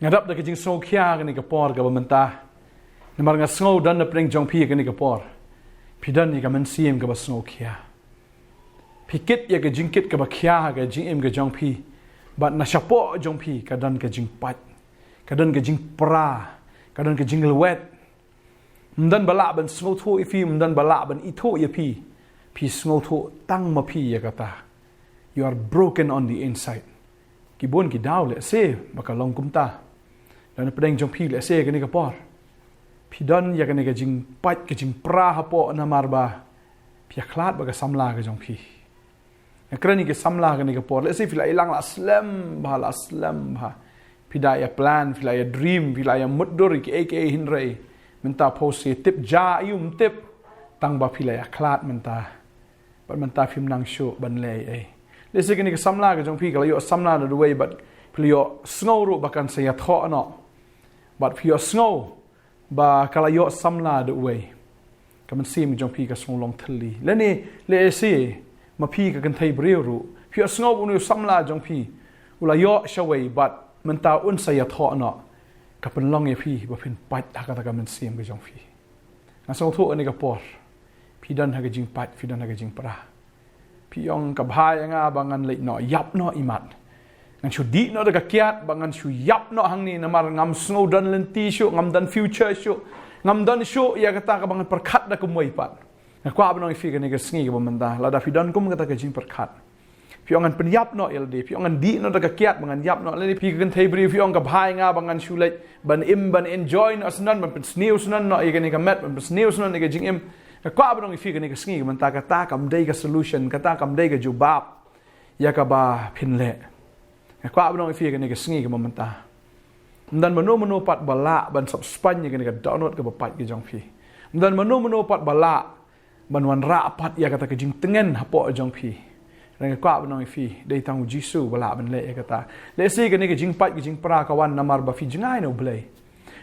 ngadap da ke jing snow khia ke ni kapor ka bamanta namar nga snow dan na preng jong phi ke ni kapor pidan ni ka man sim ka ba snow khia pikit ya ke jingkit ka ba khia ka jing em ka jong phi bat na shapo jong phi ka dan ka jing pat ka dan ka jing pra ka dan ka jing lwet mdan bala ban snow tho ifi mdan bala ban itho ya phi snow tho tang ma phi ya kata you are broken on the inside kibon ki daw le se baka long kumta dan pedeng jong phi le se ke ni kapor pidan ya ke ni ka jing pat ka jing pra hapo na marba pia khlat baka samla ka jong phi kerana ke samla ke ni kapor le se fila ilang la slam ba pidaya plan filaya dream filaya muddur ki aka hinrei menta pose tip ja yum tip tang ba filaya khlat menta phim nang show ban le ai le se ke ni ka samla ka jong phi ka yo samla the way but filio snow ru bakan se ya tho no but filio snow ba kala yo samla the way kaman sim jong phi ka snow long thli le ni le se ma phi ka kan thai breu ru filio snow bu nu samla jong phi ula yo shawai but menta un saya tho no ka pen long ye phi ba phin pat ka ta ka man sim ka jong phi na so tho ani ka por phi dan ha ka jing pat phi dan ha ka jing pra phi yong ka bhai nga bangan le no yap no imat ngan chu di no da ka kiat bangan chu yap no hang ni namar ngam snow dan lenti shu ngam dan future shu ngam dan shu ya ka ta ka bangan perkhat da ku moi pat na kwa ba no phi ka ni ka sngi ka ba man da la da phi dan kum ka ta ka jing perkhat piangan penyap no LD piangan di no da ka kiat bangan yap no le pi kan thei bri piang ka bhai nga bangan shu le ban im ban enjoy no snan ban snews nan no ye ka met ban snews no ka jing im ka kwa ba no fi ka ni ka sngi man ta kam dei ka solution ka ta kam dei ka jubab ya ka ba phin le ka kwa ba no fi ka ni ka sngi ka man ta dan mano pat bala ban sab span ye ka ni ka download ka ba pat ka jong phi dan mano pat bala ban wan ra pat ya ka ta ka jing tengen hapo jong phi rang kwa ba no fi dei tang jisu bala ban le ka ta le si ka ni ka jing pat ka jing pra ka wan namar ba fi jingai no blai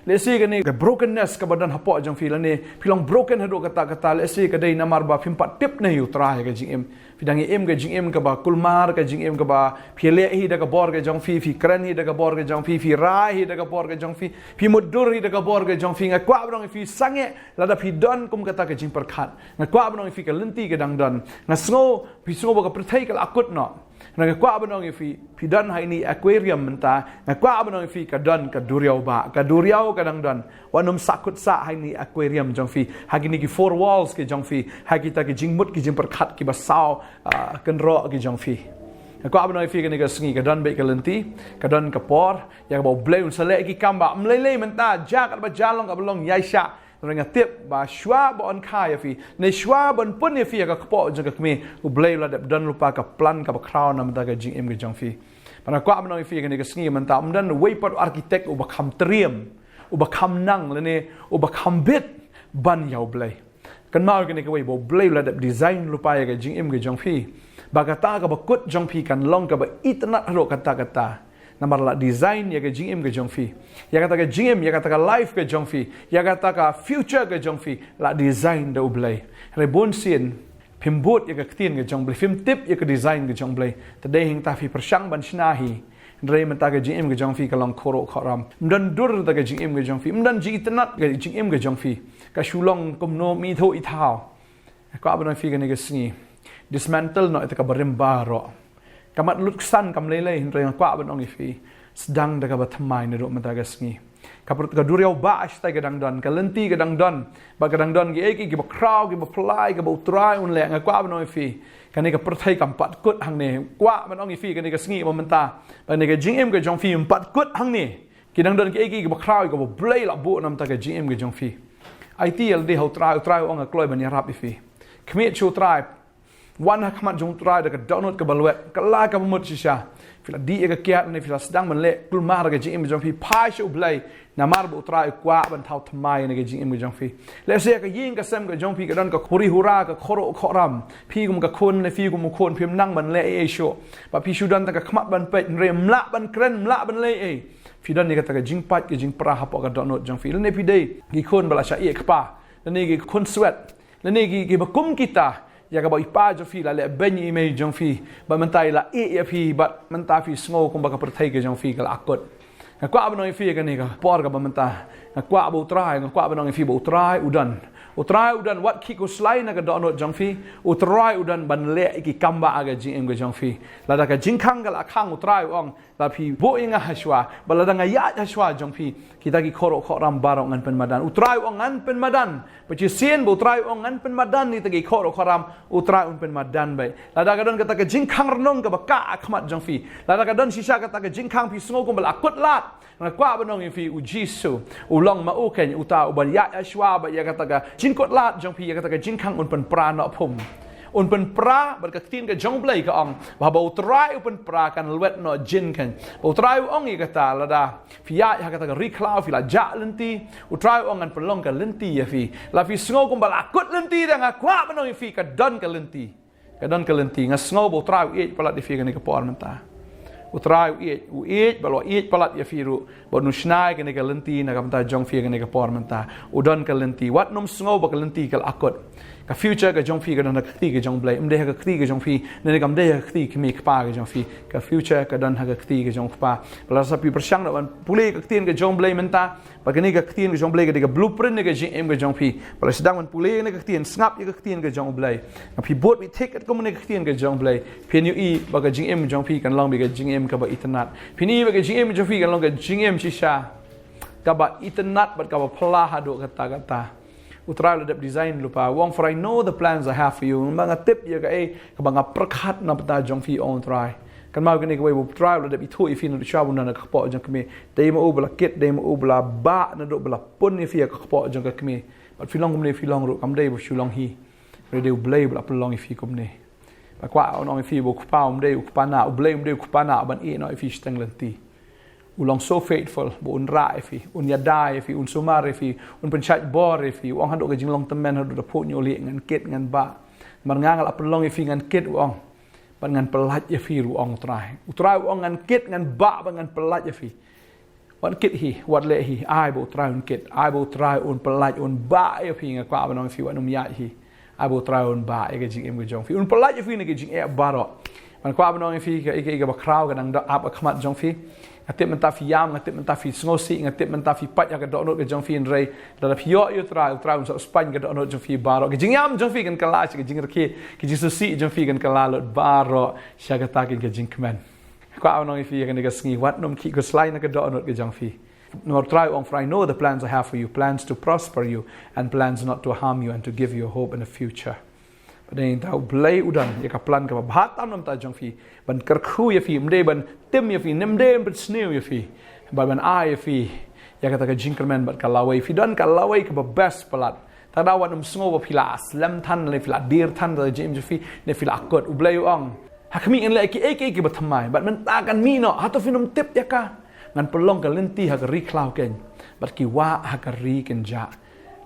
le si ka ni ka brokenness ka badan hapo jong fi la ni pilong broken hado kata le si ka dei namar ba phim pat tip na yu tra ka jing em pidang em ka jing em ka ba kulmar ka jing em ka ba phile hi da ka bor ka jong fi kran hi da ka bor ka jong fi ra hi da ka bor ka jong fi mudur hi da ka bor ka jong fi nga kwa ba no fi sange la da fi don kum kata ka jing par khat nga kwa ba no fi ka lenti ka dang don nga snow ba ka prthai ka akut no nga kwa ba no fi don hai ni aquarium menta nga kwa ba no fi ka don ka duriau ka dang don wanum sakut sa hai ni aquarium jong fi hagi ni ki four walls ke jong fi hagi ta ki jing mut ki jing par khat ki ba sao kan ro ki jong fi ko abno fi ka ni ka sngi ka don be ka lenti ka don ka por ya ka ba bleu sale ki kamba mlele menta jak ba jalong ka blong yai sha renga tip ba shwa ba on kha fi ne shwa ban pun fi ka po jong ka kme u bleu la don lupa ka plan ka ba crown nam ta ka jing em ka jong fi pana ko abno fi ka ni ka sngi menta dan way part architect u ba kham triem u ba kham nang le ne u ba kham bit ban yau blai kan mau ka ni ka way bo bleu la design lupa ya ka jing em ka jong fi bagata ka bakut jong phi kan long ka ba itna ro kata namar la design ya ka jing em ka jong phi ya kata ka jing em ya kata ka life ka jong phi ya kata ka future ka jong phi la design da ublai rebon sin pimbut ya ka tin ka jong blai film tip ya ka design ka jong blai tadai hing ta fi persang ban shnahi rei menta ka jing em ka jong phi ka long khoro khoram mdan dur da ka jing em ka jong phi mdan ji itna ka jing em ka jong phi ka shulong kum no mi tho i thao ka abon fi ka ni ka sngi dismantle no ita ka barimba ro kamat luksan kam lele hinre kwa ban ong ifi sedang da ka batmai ne ro mata ka sngi kapur ka duriau ba ashta ka dang don ka lenti ka dang don ba ka dang don gi eki ki ba kraw ki ba fly ka ba utrai un le nga kwa ban ong ifi kani ka perthai kam pat kut hang ne kwa ban ong ifi kani ka sngi menta ba ne ka jing em ka jong fi pat kut hang ne ki dang don ki eki ki ba kraw ka ba blai la bu nam ta ka jing em ka jong fi ITL de ho trai ong a kloi ban ya rap ifi kmet chu trai wan ha khamat jong trai da ka download ka balwet ka la ka mut shisha fila di ka kiat ne fila sedang man le kul mar ka jing em jong fi pai shu blai na mar bu trai kwa ban thau thamai ne ka jing em jong fi le se ka yin ka sem ka jong fi ka don ka khuri hura ka khoro khoram phi gum ka khon le phi gum khon phim nang man le e sho ba phi shu dan ta ka khamat ban pe re mla ban kren mla ban le e phi dan ni ka ta ka jing pat ka jing pra ha po ka download jong fi le ne phi dei gi khon bala sha e khpa le ne gi khon sweat le ne gi ba kum kita ya ka ba ipa jo fi la le ben email jong fi ba mentai la e ya fi ba menta fi sngo kum ba ka perthai ke jong fi ka akut ngakwa benong ifi kan ni ka por ka bamenta ngakwa bu trai ngakwa benong ifi bu trai udan wat ki ko slai na ka dohnud jongfi utrai udan ban le ki kamba aga jing ga jongfi la da ka jingkhang ga la khang utrai ong la phi bo inga hashwa bala da nga ya hashwa jongfi kita ki khoro khoram barong ngan pen madan utrai ong ngan pen madan pachi sien bu utrai ong ngan pen madan ni tagi khoro khoram utrai ong pen madan bai la da ka don ka ta ka jingkhang rnong ka ba ka khmat jongfi la da ka don shisha ka ta ka jingkhang phi sngo ko bal akut lat ngakwa benong ifi ujisu ulong ma uken uta uban ya hashwa ba ya ka ta ka jinkot lat jong pi ya kata ka jingkhang un pen pra no phum un pen pra ber ka tin ka jong blai ka ong ba ba utrai pen pra kan luet no jin kan ba utrai ong i kata la da fi ya kata ka riklau fi la ja lenti utrai ong an pelong ka lenti ya fi la fi sngo kum bala kut lenti da nga kwa benong fi ka don ka lenti nga sngo ba utrai e pala di fi ka ni ka por menta utrai balo palat ya firu ba nu snai ka ni ka lenti na ka menta jong fi ka ni ka por menta udon ka lenti wat num sngo ba ka lenti ka akot ka future ka jong fi ka na khti ka jong blai mde ka khti ka jong fi ne ka mde ka khti ka mi pa ka jong fi ka future ka don ha ka khti ka jong pa bala sa pi persang na pule ka khtin ka jong blai menta ba ka ni ka khtin ka jong blai ka blueprint ka jing ka jong fi bala sedang man pule ne ka khtin snap ka khtin ka jong blai ka pi bot bi ticket ko ne ka khtin ka jong blai pi nu i ba ka jing jong fi kan long bi ka jing ka ba itanat pi ni ba ka jing jong fi kan long ka jing shisha ka ba itanat ba ka ba pla hado kata utrai ladap design lupa wong for I know the plans I have for you mga tip ya ka ka ba nga prakhat na pata jong fi on try kan mau kini ka way utrai ladap itu ifi na shabu na ka po jong kami dai mo ubla kit dai mo ubla ba na do bla pun ifi ka po jong ka kami but filong kumne filong ru kam dai bo shulong hi re dei blai bla pelong ifi kumne ba kwa on ifi bo kupa dei kupa na blai dei kupa na ban e no ifi steng lenti ulong so faithful bo un ra ifi un yadai ifi un sumar ifi un penchat bor ifi wong hando ka jinglong temen hado da pho nyoli ngan ket ngan ba mar ngangal apelong ifi ngan ket wong ban ngan pelat ifi ru ong utrai wong ngan ket ngan ba ngan pelat ifi wan ket hi wat le hi ai bo trai un ket ai bo trai un pelat un ba ifi nga kwa banong ifi wanum ya hi ai bo trai un ba e ga jing em ga jong fi un pelat ifi ne ga jing e baro man kwa banong ifi ga ba kraw ga nang da ap khmat jong fi ngatip mentafi yam ngatip mentafi sngosi ngatip mentafi pat ya ka dohnud ke jong fi rei da pio yo trai so span ka dohnud jong fi baro ke jingyam jong fi kan kala ke jing rke ke jisusi jong fi kan kala lot baro sha ka takin ke jing kmen kwa anong fi kan ga sngi wat nom ki ko slai na ka dohnud ke jong fi nor try on for I know the plans I have for you plans to prosper you and plans not to harm you and to give you a hope in the future Padahal tahu belai udan ya kaplan ka bahatam nam ta jong fi ban kerkhu ya fi mde ban tim ya fi nemde ban snew ya fi ban ai ya fi ya kata ka jinkerman bat kalawai fi dan kalawai ka best pelat ta dawan um sngo ba pila aslam than le pila dir than da jim fi ne pila akot ublai ong hakmi en le ki ek ba thamai bat men ta kan mi no hato finum tip ya ka ngan pelong ka lenti ha ka ri klau ken bat ki wa ha ka ri ken ja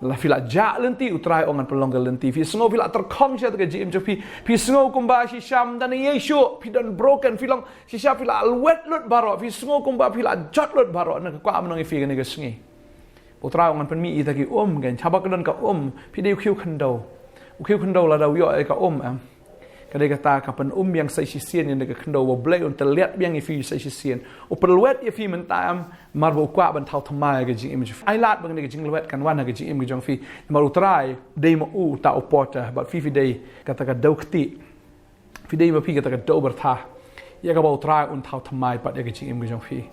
la fila ja lenti utrai ongan pelong ka lenti fi sngo fila terkong sia ka jim fi sngo kumba si sham dan yesu fi dan broken filong si sha fila alwet lut baro fi sngo kumba fila jot lut baro na ka kwa manong fi ka ni ka sngi utrai ongan pen mi ita ki kan chabak dan ka fi de khiu khando la daw yo ka am kadai kata kapan yang sai sisian yang dekat kendo wa blai un terlihat yang ifi sai sisian o perluet ifi mentam mar bo kwa ban thau thamai ga jing image ai lat bang ga jing luet kan wan ga jing image jong fi mar utrai dei mo u ta opota but fi dei kata ka dau khti fi dei ma fi kata ka dau bertha ya ka bo utrai un thau thamai pat ga jing image jong fi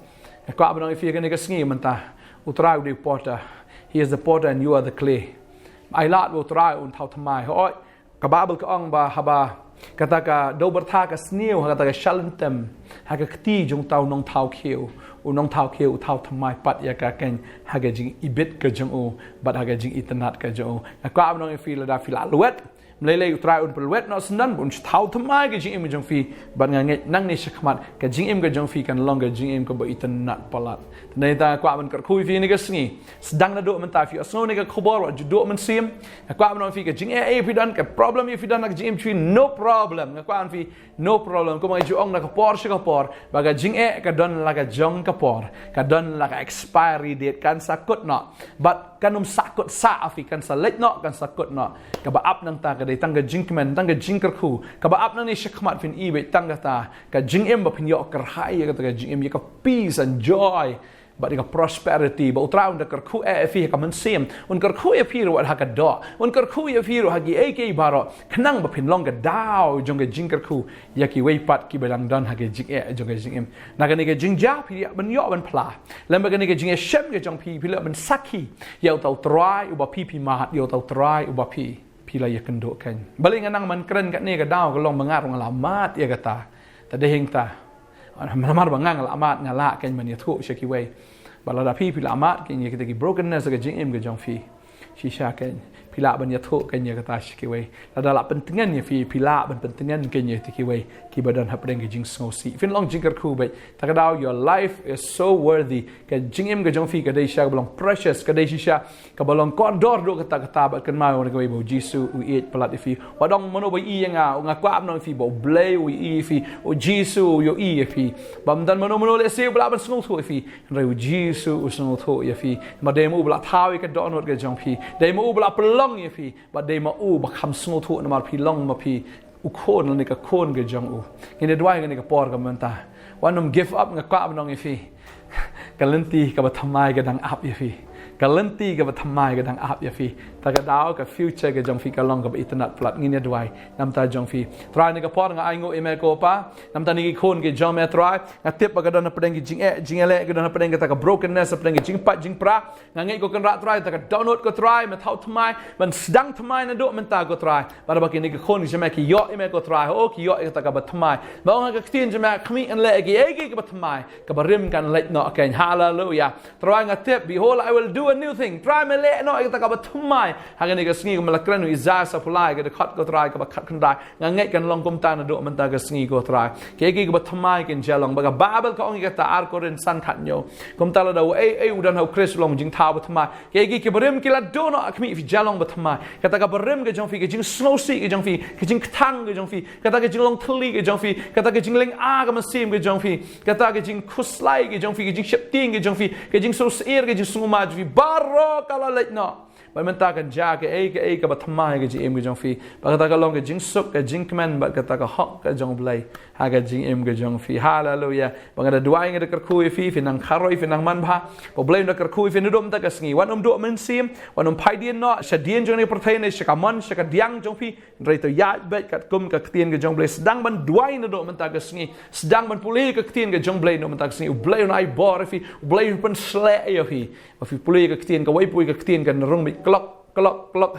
kwa ban ifi ga ni ga sngi menta utrai dei porta he is the potter and you are the clay ai lat bo utrai un thau thamai hoi ka babel ka ong ba haba kata ka do bertha ka snew kata ka shalentem ha ka khti jong tau nong thau kheu u nong thau kheu thau thamai pat ya ka ken ha ga jing ibit ka jong u bat ha ga jing itanat ka jong ka nong fi la da fi la luet mlele utrai un pelwet no snan bun thau thamai ga jing im jong fi ban nga nang ni shakmat ka jing im ga jong fi kan long ga jing im ka ba itanat palat nei ta kwa ban kar khui fi ni ga sngi sedang na do man ta fi asno ni ga khubor wa do man sim kwa ban fi ga jing e fi dan ka problem if dan ga jing im fi no problem kwa an fi no problem ko ma ju ong na ka por shi ka por ba ga jing e ka don la ga jong ka por ka don la ga expiry date kan sakut no but kanum sakut sa afi kan sa let no kan sakut no ka ba up nang ta ka dei tang ga jinkman tang ga jinker khu ka ba up nang ni shakmat fin i be tang ga ta ka jing em ba pin yo kar hai ka ta ga jing em ka peace and joy บัดนี้ก็ prosperity บ่อุตราอุนกระคู่ฟีกับมันเสียมอุนกระคู่ฟีรู้ว่าฮักกระดออุนกระคู่ฟีรู้ฮักกี่กี่บาร์ขนังบ่พินลองกระดาวจงกระจิงกระคู่ยากี่เวปัดกี่เบลังดอนฮักกระจิงจงกระจิงนักนี้กระจิงจ้าพี่มันย่อมันพลาแล้วมันก็นี่กระจิงเชมกระจงพี่เลือกมันสักขี้ยาวเต่าตรายอุบพี่มาหัดยาวเต่าตรายอุบพี่ลายกันดูกันบริเวณนั่งมันกระนกันนี่กระดาวก็ลองบังอาจลงละมาดเอกตาแต่ได้เห็นตามันมาบังงานละมาดงาละกันมันเนี่ยทุกเชคิเวบาลาพี่พิลามาดกันเนี่ยก็ตะกี้ brokenness ก็จิงก็จงฟีชีชากันพิลาบันยาทุกันเนี่ยก็ตาเชคิเวแล้วดาละเป็นตั้งงั้นเนี่ยฟีพิลาบันเป็นตั้งงั้นกันเนี่ยตะกี้เวที่บัดนั้นฮับเร่งก็จิงสโนซีฟินลองจิงกระคูไปถ้ากระดาว your life is so worthy ก็จิงก็จงฟีก็ได้ชาก็บลอง precious ก็ได้ชีชาก็บลองก้อนดอร์ดูก็ตาบัดกันมาวันก็ไปบอกยิสุอุเอตปลัดฟีว่าดองมโนไปอียังอ่ะงากวาบน้องฟีบอกเบลอุอีฟีอุยิสุโยอีฟีบัมดันมโนเลเซบลาบันสโนทูฟีเรื่องยิสุอุสโนทูยฟีมาเดมูบลาท้าวก็ดอนวดก็จงฟีเดมูบลาปลองยฟีบัดเดมาอูบักคำสโนทูนมาพีลองมาพีอุโคนแล้วนี่ก็โคนก็จังอูงี้เด็ดไว้กันนี่ก็ปอร์กันมันตาวันนม give up งากว่ามันน้องอีฟีกันเล่นตีกับทำไมกันดังอับอีฟีกันเล่นตีกับทำไมกันดังอับอีฟีแต่ก็ดาวกับฟิวเจอร์กับจังฟีกันลองกับอินเทอร์เน็ตพลัดงี้เด็ดไว้น้ำตาจังฟีตรายนี่ก็ปอร์งาไอโง่เอเมโกป้าน้ำตานี่ก็โคนกับจังเมตรายงาเทียบกับกันประเด็นกับจิงจิงเล่กันประเด็นกับตากับ brokenness ประเด็นกับจิงปัดจิงปรางาเงี้ยก็กันรัตรายแต่ก็ดาวน์โหลดก็ตรายมันเท่าทำไมมันดังทำไมนั่นดูมันตาก็ตรายบางทีนี่ก็คนใช่ไหมกี่ย่อเอเมก็ตรายโอ้กี่ย่อแต่กับทำไมบางทีก็ที่ใช่ไหมขมิ้นเละกี่กับทำไมกับเริ่มกันเละเนาะกันฮาเลลูยาตรายงาเทียบ behold I will do a new thing ตรายไม่เละเนาะแต่กับทำไมหากนี่ก็สงีก็มันละกระนุอิซาสัพลายก็จะคัดก็ตรายกับคัดขึ้นได้งาเงี้ยกันลองกุมตานั่นดูมันตาก็สงีก็ตรายกี่กับทำไมกันเจลองบางกับบาเบิลก็องค์ก็ตาอาร์โคเรนสันขัดโยกุมตาเราดูอุดันเขาคริสลงจิงท้าวทำไมกี่กับเริ่มกิลาโดนอ่ะขมิ้นฟิจลองบัทำไมก็แต่กับเริ่มก็จังฟีก็จิงสโนว์ซีก็จังฟีก็จิงทั้งก็จังฟีก็แต่ก็จิงลงทะเลก็จังฟีก็แต่ก็จิงเล็งอาก็มาซีมก็จังฟีก็แต่ก็จิงคุสไลก็จังฟีก็จิงเชปติ้งก็จังฟีก็จิงโซเซียร์ก็จิงสงมาจังฟีบาร์โรก็ละเล็กเนาะมันตากันจ้าก็กับบัทำไมก็จิงก็จังฟีบางแต่ก็ลองก็จิงสุกก็จิงคมันบัดก็แต่ก็ฮอกก็จังเบลย์หากจิงก็จังฟีฮาเลลูยาบางแต่ดูไอ้เงี้ยก็คุยฟีฟินังคารอยฟินังมันพาพอเบลย์ก็คุยฟินดูมันตาก็สงีวันดูมันซีมวันพายเดียนเนาะเฉดียนจงในประเทศในสกัมมันสกัดยังจงฟีไรตัวยาเบ็ดกัดกุมกัดเตียนก็จงเบลย์สดังมันดูไอ้ดูมันตาก็สงีสดังมันปุลีกัดเตียนก็จงเบลย์ดูมันตาก็สงีเบลย์นายบอร์ฟีเบลย์เป็นสเลย์ฟีฟีปุลีกัดเตียนก็ไว้ปุยกัดเตียนกันรุ่งมิกล็อก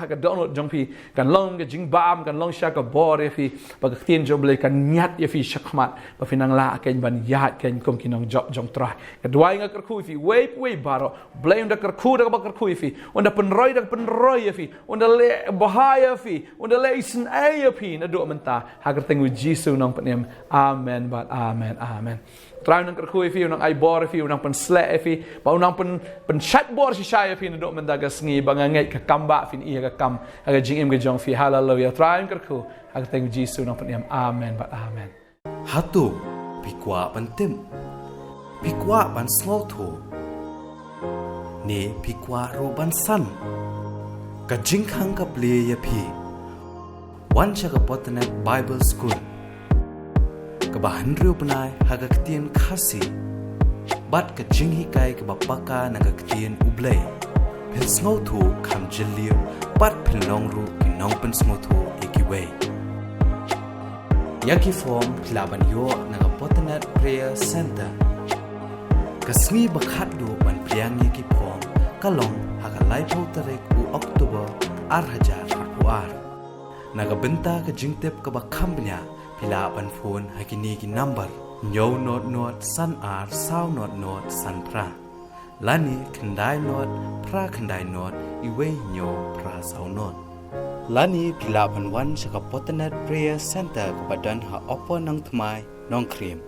หากระดอนจงฟีกันลองกับจิงบามกันลองชักกับบอร์ฟีปากเตียนจงเลยกันยัดยฟีชักมัดปะฟินังลากันบันยัดกันคงกินน้องจอบจงตรายกันด้วยงักกระคุยฟีเว้ยบาร์เบลย์ดักกระคุยดักบักกระคุยฟีวันดับเป็นร้อยฟีวันดับเล่บหายฟีวันดับเล่อิสนเอฟีนั่นดูมันตาหากระเตงวิจิสุน้องปะเนียมอาเมนบัดอาเมนตรายนังกระคุยฟีนังไอบอร์ฟีนังเป็นสเลฟีบ่าวนังเป็นชัดบอร์ชิชายฟีนั่นดูมันตาก็สงีบางเงี้ยกับกัมบะฟีนี่กับกัมหากจิงกับจงฟีฮาเลลูยาตรายนังกระคุยหากเต็งจีสุนังปะเนียมอาเมนบัดอาเมนฮัตตุพิกว่าปันเต็มพิกว่าปันสโลทูนี่พิกว่ารูบันสันกับจิงขังกับเลียพีวันชักปัตเน็ตไบเบิลสคูลกับบ้านรูปนายหากกเตียนคาสีบัดกับจิงฮิกายกับปากานักกเตียนอุเบลเพนสโนทูคำเจลียวบัดเพนลองรูกินน้องเป็นสโนทูอีกิเวยากิฟอร์มลาบันโยนักปอตเน็ตเพลย์เซ็นเตอร์กสงีบักฮัดดูบันเพียงยากิฟอร์มก็ลองหากไลฟ์โพเตเรกอุออกตุเบอร์อาร์ฮจาร์ฟูอาร์นักบินตากับจิงเต็บกับคัมเบียพิลาบันโฟนให้กินีกินนัมเบอร์โยโนดสันอาร์ซาวโนดสันพระลานีขันได้โนดพระขันได้โนดอีเวโยพระสาวโนดลานีพิลาบันวันสกับปอตเน็ตเพลย์เซ็นเตอร์กับดันหาออปเปอร์นังทมายน้องครีม